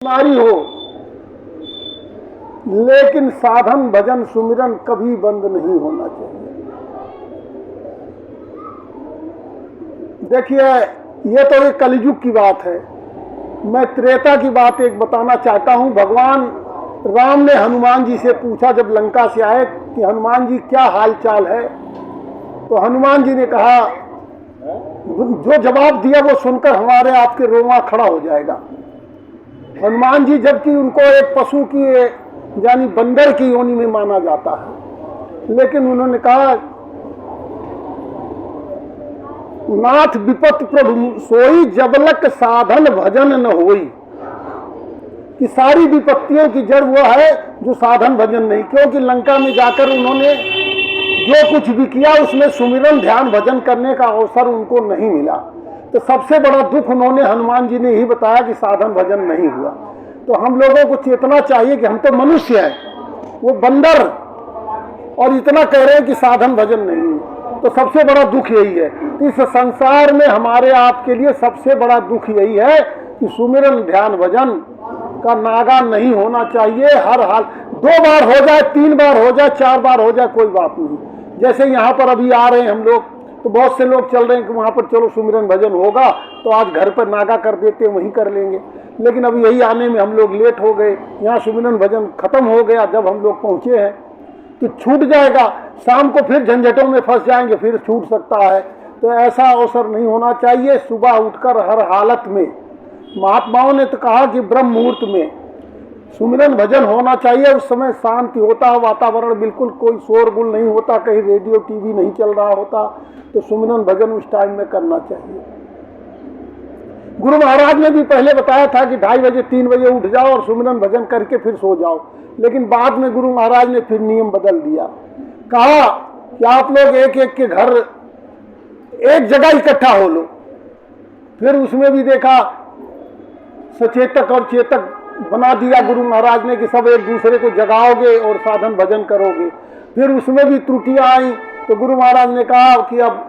बीमारी हो, लेकिन साधन भजन सुमिरन कभी बंद नहीं होना चाहिए। देखिए, ये तो एक कलयुग की बात है। मैं त्रेता की बात एक बताना चाहता हूं। भगवान राम ने हनुमान जी से पूछा जब लंका से आए कि हनुमान जी क्या हाल चाल है, तो हनुमान जी ने कहा, जो जवाब दिया वो सुनकर हमारे आपके रोमा खड़ा हो जाएगा। हनुमान जी जबकि उनको एक पशु की यानी बंदर की योनि में माना जाता है, लेकिन उन्होंने कहा, नाथ विपत प्रभु सोई जबलक साधन भजन न होई, कि सारी विपत्तियों की जड़ वो है जो साधन भजन नहीं। क्योंकि लंका में जाकर उन्होंने जो कुछ भी किया उसमें सुमिरन ध्यान भजन करने का अवसर उनको नहीं मिला। तो सबसे बड़ा दुख उन्होंने हनुमान जी ने ही बताया कि साधन भजन नहीं हुआ। तो हम लोगों को चेतना चाहिए कि हम तो मनुष्य हैं, वो बंदर, और इतना कह रहे हैं कि साधन भजन नहीं है। तो सबसे बड़ा दुख यही है। इस संसार में हमारे आपके लिए सबसे बड़ा दुख यही है कि सुमिरन ध्यान भजन का नागा नहीं होना चाहिए। हर हाल 2 बार हो जाए, 3 बार हो जाए, 4 बार हो जाए, कोई बात नहीं। जैसे यहाँ पर अभी आ रहे हैं हम लोग, तो बहुत से लोग चल रहे हैं कि वहाँ पर चलो सुमिरन भजन होगा, तो आज घर पर नागा कर देते हैं, वहीं कर लेंगे। लेकिन अभी यही आने में हम लोग लेट हो गए, यहाँ सुमिरन भजन खत्म हो गया। जब हम लोग पहुँचे हैं तो छूट जाएगा, शाम को फिर झंझटों में फंस जाएंगे, फिर छूट सकता है। तो ऐसा अवसर नहीं होना चाहिए। सुबह उठकर हर हालत में, महात्माओं ने तो कहा कि ब्रह्म मुहूर्त में सुमिरन भजन होना चाहिए। उस समय शांति होता है, वातावरण बिल्कुल कोई शोरगुल नहीं होता, कहीं रेडियो टीवी नहीं चल रहा होता। तो सुमिरन भजन उस टाइम में करना चाहिए। गुरु महाराज ने भी पहले बताया था कि 2:30 बजे 3 बजे उठ जाओ और सुमिरन भजन करके फिर सो जाओ। लेकिन बाद में गुरु महाराज ने फिर नियम बदल दिया। कहा कि आप लोग एक एक के घर एक जगह इकट्ठा हो लो। फिर उसमें भी देखा सचेतक और चेतक बना दिया गुरु महाराज ने कि सब एक दूसरे को जगाओगे और साधन भजन करोगे। फिर उसमें भी त्रुटियां आई तो गुरु महाराज ने कहा कि अब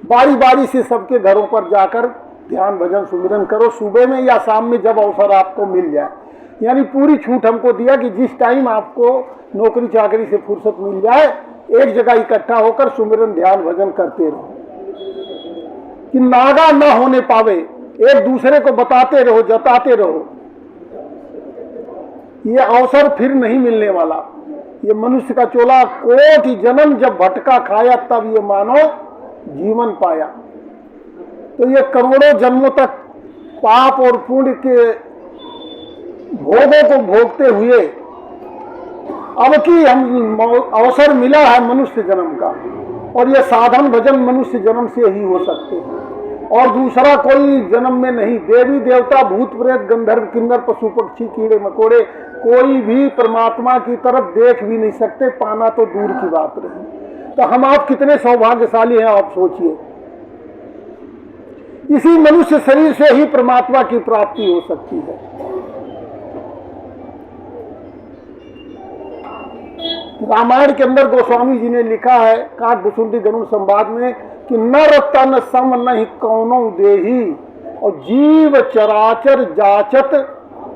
बारी बारी से सबके घरों पर जाकर ध्यान भजन सुमिरन करो, सुबह में या शाम में, जब अवसर आपको मिल जाए। यानी पूरी छूट हमको दिया कि जिस टाइम आपको नौकरी चाकरी से फुर्सत मिल जाए, एक जगह इकट्ठा होकर सुमिरन ध्यान भजन करते रहो, कि नागा न होने पावे, एक दूसरे को बताते रहो, जताते रहो। ये अवसर फिर नहीं मिलने वाला। ये मनुष्य का चोला कोटि जन्म जब भटका खाया, तब ये मानो जीवन पाया। तो ये करोड़ों जन्मों तक पाप और पुण्य के भोगों को भोगते हुए अब की हम अवसर मिला है मनुष्य जन्म का, और ये साधन भजन मनुष्य जन्म से ही हो सकते हैं और दूसरा कोई जन्म में नहीं। देवी देवता भूत प्रेत गंधर्व किन्नर पशु पक्षी कीड़े मकोड़े कोई भी परमात्मा की तरफ देख भी नहीं सकते, पाना तो दूर की बात रही। तो हम आप कितने सौभाग्यशाली हैं, आप सोचिए। इसी मनुष्य शरीर से ही परमात्मा की प्राप्ति हो सकती है। रामायण के अंदर गोस्वामी जी ने लिखा है काकभुसुंडी गरुड़ संवाद में कि नर तन सम नहीं कौनो देही और जीव चराचर जाचत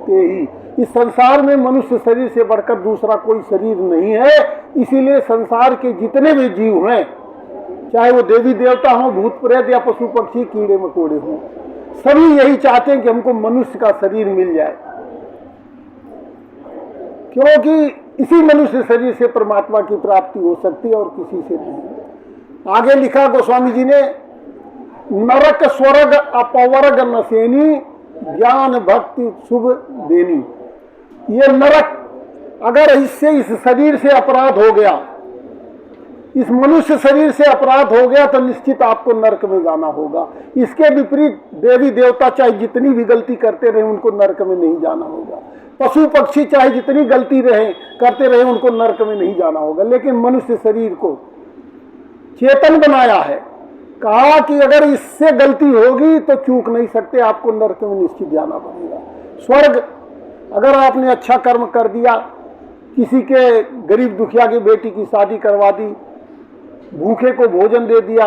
तेही। इस संसार में मनुष्य शरीर से बढ़कर दूसरा कोई शरीर नहीं है। इसीलिए संसार के जितने भी जीव हैं, चाहे वो देवी देवता हो, भूत प्रेत या पशु पक्षी कीड़े मकोड़े हों, सभी यही चाहते हैं कि हमको मनुष्य का शरीर मिल जाए, क्योंकि इसी मनुष्य शरीर से परमात्मा की प्राप्ति हो सकती है और किसी से नहीं। आगे लिखा गोस्वामी जी ने, नरक स्वर्ग अपवर्ग नसेनी ज्ञान भक्ति शुभ देनी। ये नरक, अगर इससे इस शरीर से अपराध हो गया, इस मनुष्य शरीर से अपराध हो गया, तो निश्चित आपको नरक में जाना होगा। इसके विपरीत देवी देवता चाहे जितनी भी गलती करते रहे, उनको नरक में नहीं जाना होगा। पशु पक्षी चाहे जितनी गलती करते रहे, उनको नरक में नहीं जाना होगा। लेकिन मनुष्य शरीर को चेतन बनाया है, कहा कि अगर इससे गलती होगी तो चूक नहीं सकते, आपको नरक में निश्चित जाना पड़ेगा। स्वर्ग, अगर आपने अच्छा कर्म कर दिया, किसी के गरीब दुखिया की बेटी की शादी करवा दी, भूखे को भोजन दे दिया,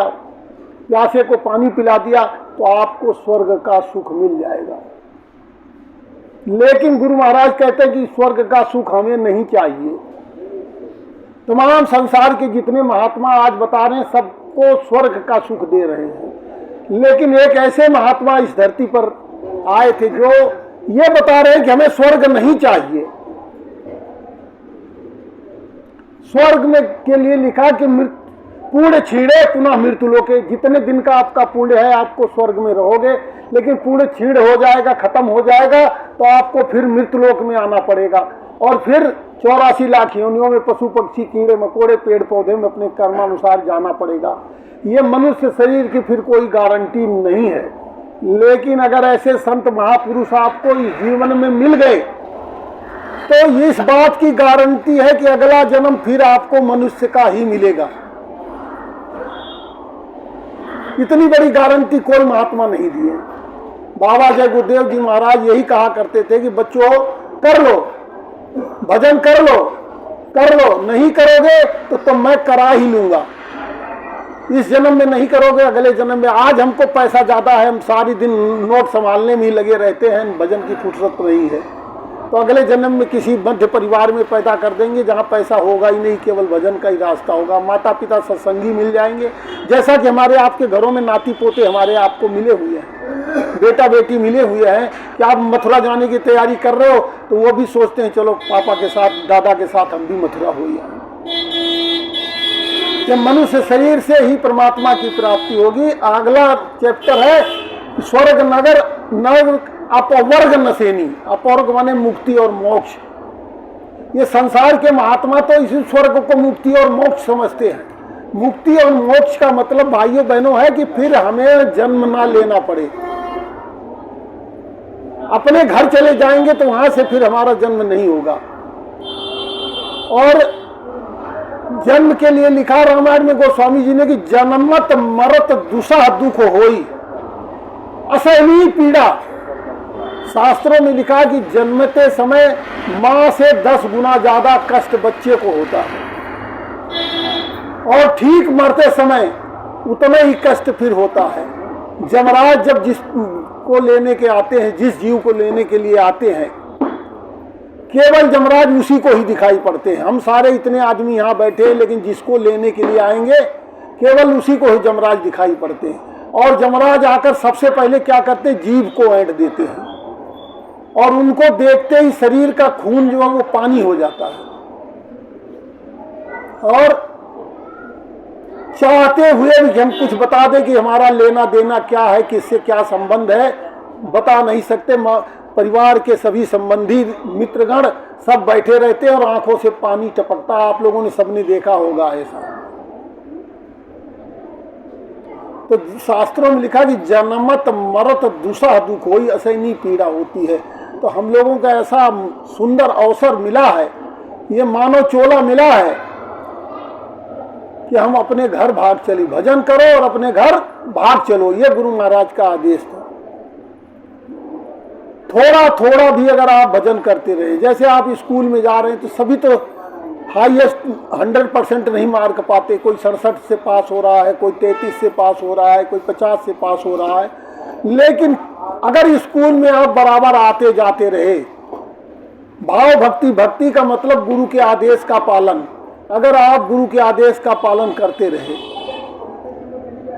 प्यासे को पानी पिला दिया, तो आपको स्वर्ग का सुख मिल जाएगा। लेकिन गुरु महाराज कहते हैं कि स्वर्ग का सुख हमें नहीं चाहिए। तमाम संसार के जितने महात्मा आज बता रहे हैं सबको स्वर्ग का सुख दे रहे हैं, लेकिन एक ऐसे महात्मा इस धरती पर आए थे जो ये बता रहे हैं कि हमें स्वर्ग नहीं चाहिए। स्वर्ग में के लिए लिखा कि पुण्य छीड़े पुनः मृत्यु लोके, जितने दिन का आपका पुण्य है आपको स्वर्ग में रहोगे, लेकिन पुण्य छीड़ हो जाएगा, खत्म हो जाएगा तो आपको फिर मृत्यु लोक में आना पड़ेगा और फिर 84 लाख योनियों में पशु पक्षी कीड़े मकोड़े पेड़ पौधे में अपने कर्मानुसार जाना पड़ेगा। ये मनुष्य शरीर की फिर कोई गारंटी नहीं है, लेकिन अगर ऐसे संत महापुरुष आपको इस जीवन में मिल गए तो इस बात की गारंटी है कि अगला जन्म फिर आपको मनुष्य का ही मिलेगा। इतनी बड़ी गारंटी कोई महात्मा नहीं दिए। बाबा जय गुरुदेव जी महाराज यही कहा करते थे कि बच्चों कर लो, भजन कर लो, नहीं करोगे तो मैं करा ही लूंगा। इस जन्म में नहीं करोगे अगले जन्म में। आज हमको पैसा ज्यादा है, हम सारी दिन नोट संभालने में ही लगे रहते हैं, भजन की फुर्सत नहीं है, तो अगले जन्म में किसी मध्य परिवार में पैदा कर देंगे जहाँ पैसा होगा ही नहीं, केवल भजन का ही रास्ता होगा। माता पिता सत्संगी मिल जाएंगे, जैसा कि हमारे आपके घरों में नाती पोते हमारे आपको मिले हुए हैं, बेटा बेटी मिले हुए हैं कि आप मथुरा जाने की तैयारी कर रहे हो तो वो भी सोचते हैं चलो पापा के साथ दादा के साथ हम भी मथुरा हो जाए। जब मनुष्य शरीर से ही परमात्मा की प्राप्ति होगी। अगला चैप्टर है स्वर्ग नगर अपवर्ग नसेनी। अपवर्ग माने मुक्ति और मोक्ष। ये संसार के महात्मा तो इसी स्वर्ग को मुक्ति और मोक्ष समझते हैं। मुक्ति और मोक्ष का मतलब भाइयों बहनों है कि फिर हमें जन्म ना लेना पड़े, अपने घर चले जाएंगे तो वहां से फिर हमारा जन्म नहीं होगा। और जन्म के लिए लिखा रामायण में गोस्वामी जी ने कि जन्मत मरत दुसह दुख होई असहनीय पीड़ा। शास्त्रों में लिखा कि जन्मते समय मां से 10 गुना ज्यादा कष्ट बच्चे को होता है और ठीक मरते समय उतना ही कष्ट फिर होता है। जमराज जब जिसको लेने के आते हैं, जिस जीव को लेने के लिए आते हैं, केवल जमराज उसी को ही दिखाई पड़ते हैं। हम सारे इतने आदमी यहाँ बैठे हैं, लेकिन जिसको लेने के लिए आएंगे केवल उसी को ही जमराज दिखाई पड़ते हैं। और जमराज आकर सबसे पहले क्या करते हैं, जीव को ऐंठ देते हैं और उनको देखते ही शरीर का खून जो है वो पानी हो जाता है और चाहते हुए भी हम कुछ बता दें कि हमारा लेना देना क्या है, किससे क्या संबंध है, बता नहीं सकते। परिवार के सभी संबंधी मित्रगण सब बैठे रहते हैं और आंखों से पानी टपकता। आप लोगों ने सबने देखा होगा ऐसा। तो शास्त्रों में लिखा कि जन्मत मरत दुसह दुख होई असहनीय पीड़ा होती है। तो हम लोगों का ऐसा सुंदर अवसर मिला है, ये मानव चोला मिला है कि हम अपने घर भाग चली। भजन करो और अपने घर भाग चलो, ये गुरु महाराज का आदेश था। थोड़ा थोड़ा भी अगर आप भजन करते रहे, जैसे आप स्कूल में जा रहे हैं तो सभी तो हाईएस्ट 100% नहीं मार्क पाते। कोई 67 से पास हो रहा है, कोई 33 से पास हो रहा है, कोई 50 से पास हो रहा है। लेकिन अगर स्कूल में आप बराबर आते जाते रहे, भाव भक्ति, भक्ति का मतलब गुरु के आदेश का पालन, अगर आप गुरु के आदेश का पालन करते रहे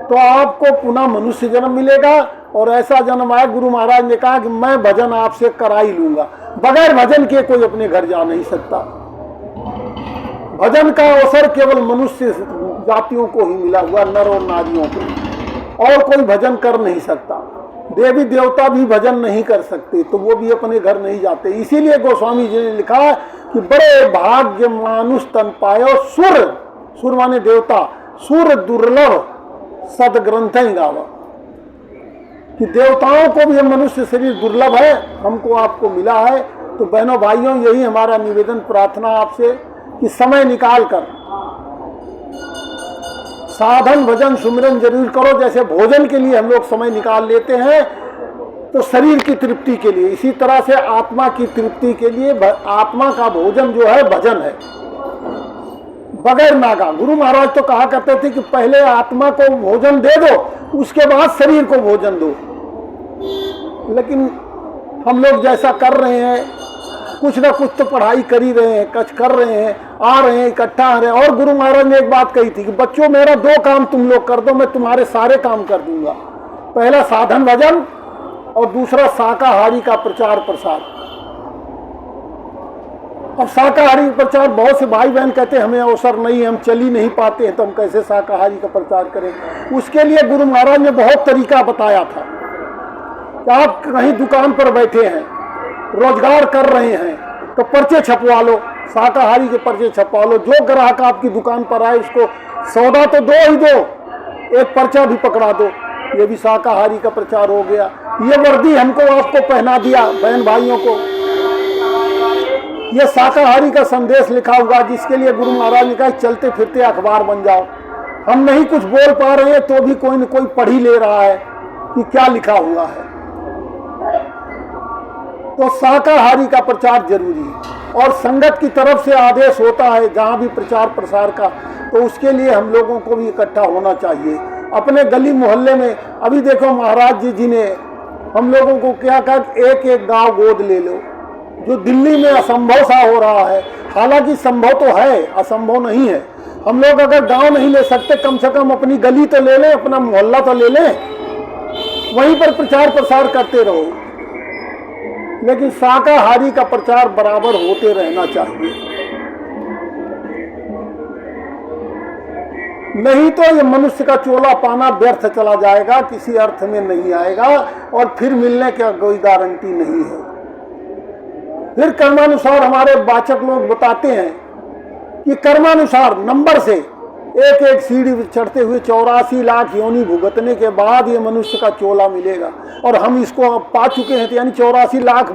तो आपको पुनः मनुष्य जन्म मिलेगा। और ऐसा जन्म आया, गुरु महाराज ने कहा कि मैं भजन आपसे करा ही लूंगा। बगैर भजन के कोई अपने घर जा नहीं सकता। भजन का अवसर केवल मनुष्य जातियों को ही मिला हुआ, नर और नारियों को, और कोई भजन कर नहीं सकता। देवी देवता भी भजन नहीं कर सकते, तो वो भी अपने घर नहीं जाते। इसीलिए गोस्वामी जी ने लिखा कि बड़े भाग्य मानुष तन पायो सुर, सुर माने देवता, सुर दुर्लभ सदग्रंथ गावा, कि देवताओं को भी मनुष्य शरीर दुर्लभ है, हमको आपको मिला है। तो बहनों भाइयों, यही हमारा निवेदन प्रार्थना आपसे कि समय निकाल कर साधन भजन सुमिरन जरूर करो। जैसे भोजन के लिए हम लोग समय निकाल लेते हैं तो शरीर की तृप्ति के लिए, इसी तरह से आत्मा की तृप्ति के लिए आत्मा का भोजन जो है भजन है, बगैर नागा। गुरु महाराज तो कहा करते थे कि पहले आत्मा को भोजन दे दो, उसके बाद शरीर को भोजन दो। लेकिन हम लोग जैसा कर रहे हैं, कुछ ना कुछ तो पढ़ाई कर ही रहे हैं, कुछ कर रहे हैं, आ रहे हैं, इकट्ठा आ रहे हैं। और गुरु महाराज ने एक बात कही थी कि बच्चों मेरा 2 काम तुम लोग कर दो, मैं तुम्हारे सारे काम कर दूंगा। पहला साधन भजन और दूसरा शाकाहारी का प्रचार प्रसार। अब शाकाहारी प्रचार, बहुत से भाई बहन कहते हैं हमें अवसर नहीं है, हम चल ही नहीं पाते हैं, तो हम कैसे शाकाहारी का प्रचार करें। उसके लिए गुरु महाराज ने बहुत तरीका बताया था कि आप कहीं दुकान पर बैठे हैं, रोजगार कर रहे हैं, तो पर्चे छपवा लो, शाकाहारी के पर्चे छपवा लो। जो ग्राहक आपकी दुकान पर आए उसको सौदा तो दो ही दो, एक पर्चा भी पकड़ा दो। ये भी शाकाहारी का प्रचार हो गया। ये वर्दी हमको आपको पहना दिया बहन भाइयों को, ये शाकाहारी का संदेश लिखा हुआ, जिसके लिए गुरु महाराज ने कहा चलते फिरते अखबार बन जाओ। हम नहीं कुछ बोल पा रहे हैं तो भी कोई न कोई पढ़ ही ले रहा है कि क्या लिखा हुआ है। तो शाकाहारी का प्रचार जरूरी है और संगत की तरफ से आदेश होता है जहाँ भी प्रचार प्रसार का, तो उसके लिए हम लोगों को भी इकट्ठा होना चाहिए। अपने गली मोहल्ले में अभी देखो महाराज जी ने हम लोगों को क्या कहा, एक एक गांव गोद ले लो, जो दिल्ली में असंभव सा हो रहा है। हालांकि संभव तो है, असंभव नहीं है। हम लोग अगर गांव नहीं ले सकते, कम से कम अपनी गली तो ले लें, अपना मोहल्ला तो ले लें, वहीं पर प्रचार प्रसार करते रहो। लेकिन शाकाहारी का प्रचार बराबर होते रहना चाहिए, नहीं तो ये मनुष्य का चोला पाना व्यर्थ चला जाएगा, किसी अर्थ में नहीं आएगा और फिर मिलने की कोई गारंटी नहीं है। फिर कर्मानुसार हमारे वाचक लोग बताते हैं कि कर्मानुसार नंबर से एक एक सीढ़ी चढ़ते हुए 84 लाख योनि भुगतने के बाद ये मनुष्य का चोला मिलेगा। और हम इसको पा चुके हैं, तो यानी 84 लाख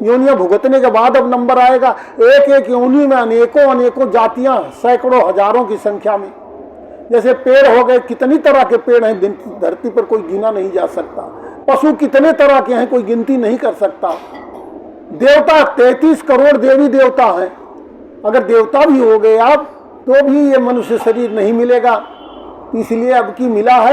योनियां भुगतने के बाद अब नंबर आएगा। एक एक योनि में अनेकों अनेकों जातियां, सैकड़ों हजारों की संख्या में। जैसे पेड़ हो गए, कितनी तरह के पेड़ हैं धरती पर, कोई गिना नहीं जा सकता। पशु कितने तरह के हैं, कोई गिनती नहीं कर सकता। देवता 33 करोड़ देवी देवता हैं। अगर देवता भी हो गए आप तो भी ये मनुष्य शरीर नहीं मिलेगा, इसलिए अब की मिला है।